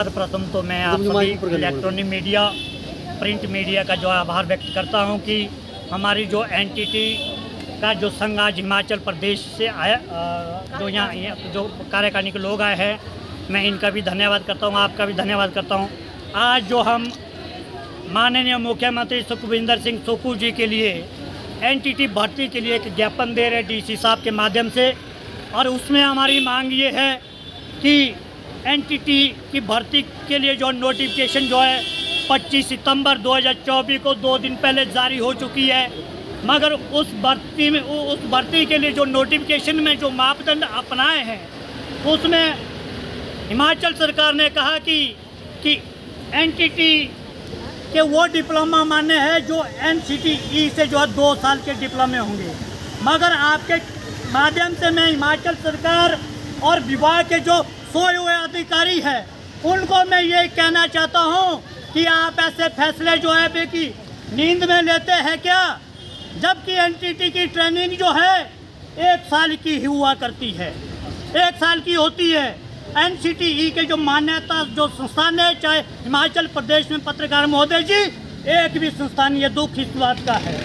सर्वप्रथम तो मैं आप सभी इलेक्ट्रॉनिक मीडिया, प्रिंट मीडिया का जो आभार व्यक्त करता हूं कि हमारी जो एनटीटी का जो संघ आज हिमाचल प्रदेश से आया, जो यहाँ जो कार्यकारिणी के लोग आए हैं, मैं इनका भी धन्यवाद करता हूं, आपका भी धन्यवाद करता हूं। आज जो हम माननीय मुख्यमंत्री सुखविंदर सिंह सुक्खू जी के लिए एनटीटी भर्ती के लिए एक ज्ञापन दे रहे डीसी साहब के माध्यम से, और उसमें हमारी मांग ये है कि एनटीटी की भर्ती के लिए जो नोटिफिकेशन जो है 25 सितंबर 2024 को 2 दिन पहले जारी हो चुकी है, मगर उस भर्ती के लिए जो नोटिफिकेशन में जो मापदंड अपनाए हैं उसमें हिमाचल सरकार ने कहा कि एनटीटी के वो डिप्लोमा मान्य है जो एनसीटीई से जो है 2 साल के डिप्लोमे होंगे। मगर आपके माध्यम से मैं हिमाचल सरकार और विभाग के जो सोए हुए अधिकारी हैं उनको मैं ये कहना चाहता हूँ कि आप ऐसे फैसले जो है कि नींद में लेते हैं क्या, जबकि एनटीटी की ट्रेनिंग जो है 1 साल की ही हुआ करती है, 1 साल की होती है। एनसीटीई के जो मान्यता जो संस्थान है, चाहे हिमाचल प्रदेश में पत्रकार महोदय जी, एक भी संस्थान ये दुख इस बात का है,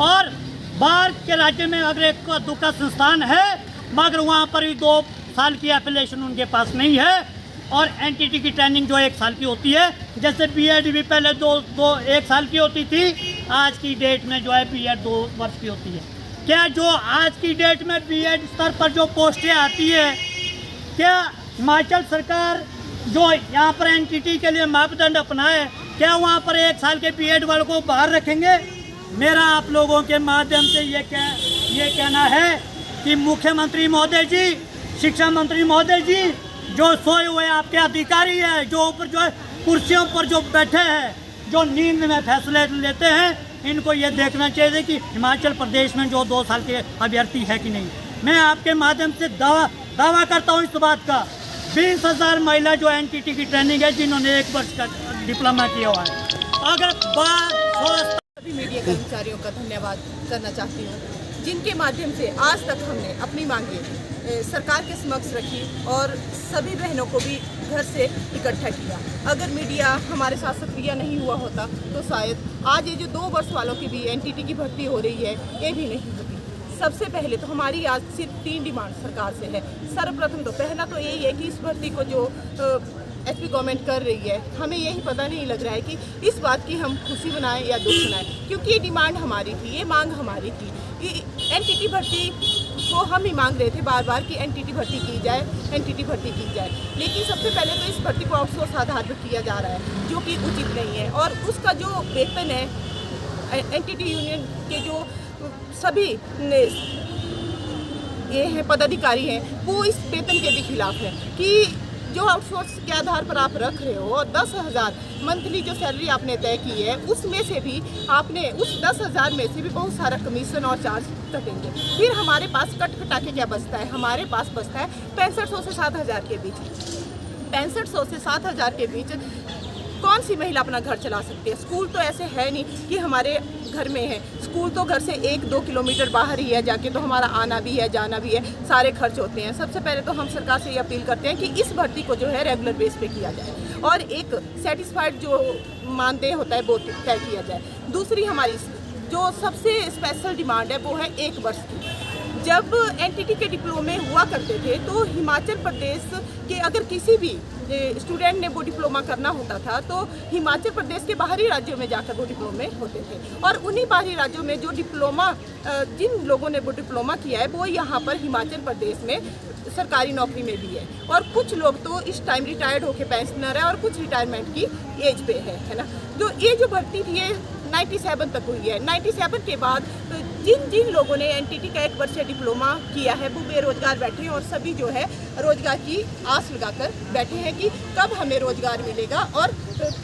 और बाहर के राज्य में अगर एक दुख का संस्थान है मगर वहाँ पर भी 2 साल की एफिलिएशन उनके पास नहीं है, और एनटीटी की ट्रेनिंग जो 1 साल की होती है, जैसे बीएड भी पहले 1 साल की होती थी, आज की डेट में जो है बीएड 2 वर्ष की होती है। क्या जो आज की डेट में बीएड स्तर पर जो पोस्टें आती है, क्या हिमाचल सरकार जो यहाँ पर एनटीटी के लिए मापदंड अपनाए, क्या वहाँ पर 1 साल के बीएड वालों को बाहर रखेंगे? मेरा आप लोगों के माध्यम से ये कहना है कि मुख्यमंत्री महोदय जी, शिक्षा मंत्री महोदय जी, जो सोए हुए आपके अधिकारी हैं, जो ऊपर जो है कुर्सियों पर जो बैठे हैं, जो नींद में फैसले लेते हैं, इनको ये देखना चाहिए कि हिमाचल प्रदेश में जो 2 साल के अभ्यर्थी है कि नहीं। मैं आपके माध्यम से दावा करता हूँ इस बात का, 20,000 महिला जो एनटीटी की ट्रेनिंग है जिन्होंने 1 वर्ष का डिप्लोमा किया हुआ है। अगर सभी मीडिया कर्मचारियों का धन्यवाद करना चाहती हूँ जिनके माध्यम से आज तक हमने अपनी मांगें सरकार के समक्ष रखी और सभी बहनों को भी घर से इकट्ठा किया। अगर मीडिया हमारे साथ सक्रिय नहीं हुआ होता तो शायद आज ये जो 2 वर्ष वालों की भी एनटीटी की भर्ती हो रही है ये भी नहीं होती। सबसे पहले तो हमारी आज सिर्फ 3 डिमांड सरकार से है। सर्वप्रथम तो पहला तो यही है कि इस भर्ती को जो एचपी गवर्नमेंट कर रही है, हमें यही पता नहीं लग रहा है कि इस बात की हम खुशी मनाएं या दुख मनाएं, क्योंकि ये डिमांड हमारी थी, ये मांग हमारी थी। एनटीटी भर्ती को हम ही मांग रहे थे बार बार कि एनटीटी भर्ती की जाए, एनटीटी भर्ती की जाए। लेकिन सबसे पहले तो इस भर्ती को आउटसोर्स आधार पर किया जा रहा है, जो कि उचित नहीं है, और उसका जो वेतन है एनटीटी यूनियन के जो सभी ये हैं पदाधिकारी हैं, वो इस वेतन के भी खिलाफ है कि जो आउटसोर्स के आधार पर आप रख रहे हो और 10,000 मंथली जो सैलरी आपने तय की है, उसमें से भी आपने उस 10,000 में से भी बहुत सारा कमीशन और चार्ज कटेंगे। फिर हमारे पास कटा के क्या बचता है? हमारे पास बचता है 6500 से 7,000 के बीच। 6500 से 7,000 के बीच कौन सी महिला अपना घर चला सकती है? स्कूल तो ऐसे है नहीं कि हमारे घर में है, स्कूल तो घर से 1-2 किलोमीटर बाहर ही है, जाके तो हमारा आना भी है, जाना भी है, सारे खर्च होते हैं। सबसे पहले तो हम सरकार से ये अपील करते हैं कि इस भर्ती को जो है रेगुलर बेस पे किया जाए और एक सेटिस्फाइड जो मानदेय होता है वो तय किया जाए। दूसरी हमारी जो सबसे स्पेशल डिमांड है वो है 1 वर्ष की। जब एनटीटी के डिप्लोमे हुआ करते थे तो हिमाचल प्रदेश के अगर किसी भी स्टूडेंट ने वो डिप्लोमा करना होता था तो हिमाचल प्रदेश के बाहरी राज्यों में जाकर वो डिप्लोमे होते थे, और उन्हीं बाहरी राज्यों में जो डिप्लोमा जिन लोगों ने वो डिप्लोमा किया है वो यहाँ पर हिमाचल प्रदेश में सरकारी नौकरी में भी है, और कुछ लोग तो इस टाइम रिटायर्ड होकर पेंशनर है और कुछ रिटायरमेंट की एज पे है ना। तो ये जो भर्ती थी ये 97 तक हुई है। 97 के बाद जिन लोगों ने एनटीटी का 1 वर्षीय डिप्लोमा किया है वो बेरोजगार बैठे हैं, और सभी जो है रोजगार की आस लगाकर बैठे हैं कि कब हमें रोजगार मिलेगा और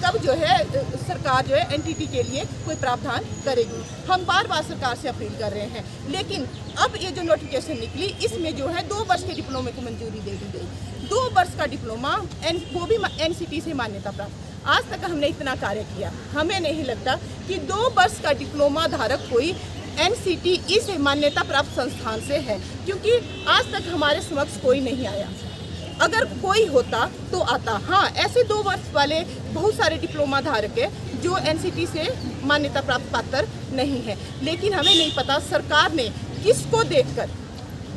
कब जो है सरकार जो है एनटीटी के लिए कोई प्रावधान करेगी। हम बार बार सरकार से अपील कर रहे हैं, लेकिन अब ये जो नोटिफिकेशन निकली इसमें जो है 2 वर्ष के डिप्लोमे को मंजूरी दे दी गई। 2 वर्ष का डिप्लोमा वो भी एनसीटी से मान्यता प्राप्त। आज तक हमने इतना कार्य किया, हमें नहीं लगता कि 2 वर्ष का डिप्लोमा धारक कोई एनसीटीई से मान्यता प्राप्त संस्थान से है, क्योंकि आज तक हमारे समक्ष कोई नहीं आया। अगर कोई होता तो आता। हाँ, ऐसे 2 वर्ष वाले बहुत सारे डिप्लोमा धारक है जो एनसीटी से मान्यता प्राप्त पात्र नहीं है, लेकिन हमें नहीं पता सरकार ने किसको देखकर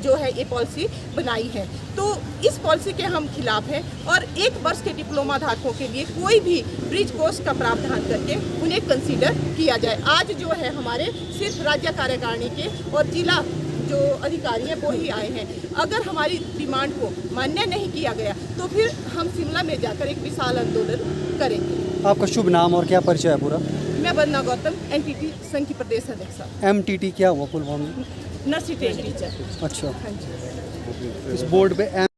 जो है ये पॉलिसी बनाई है। तो इस पॉलिसी के हम खिलाफ हैं और 1 वर्ष के डिप्लोमा धारकों के लिए कोई भी ब्रिज कोर्स का प्रावधान करके उन्हें कंसीडर किया जाए। आज जो है हमारे सिर्फ राज्य कार्यकारिणी के और जिला जो अधिकारी हैं वो ही आए हैं। अगर हमारी डिमांड को मान्य नहीं किया गया तो फिर हम शिमला में जाकर एक विशाल आंदोलन करेंगे। आपका शुभ नाम और क्या परिचय है पूरा? मैं वंदना गौतम, एनटीटी संघ की प्रदेश अध्यक्ष। MTT क्या हुआ फुल फॉर्म में? Nursery train teacher. अच्छा, हाँ जी। इस बोर्ड पे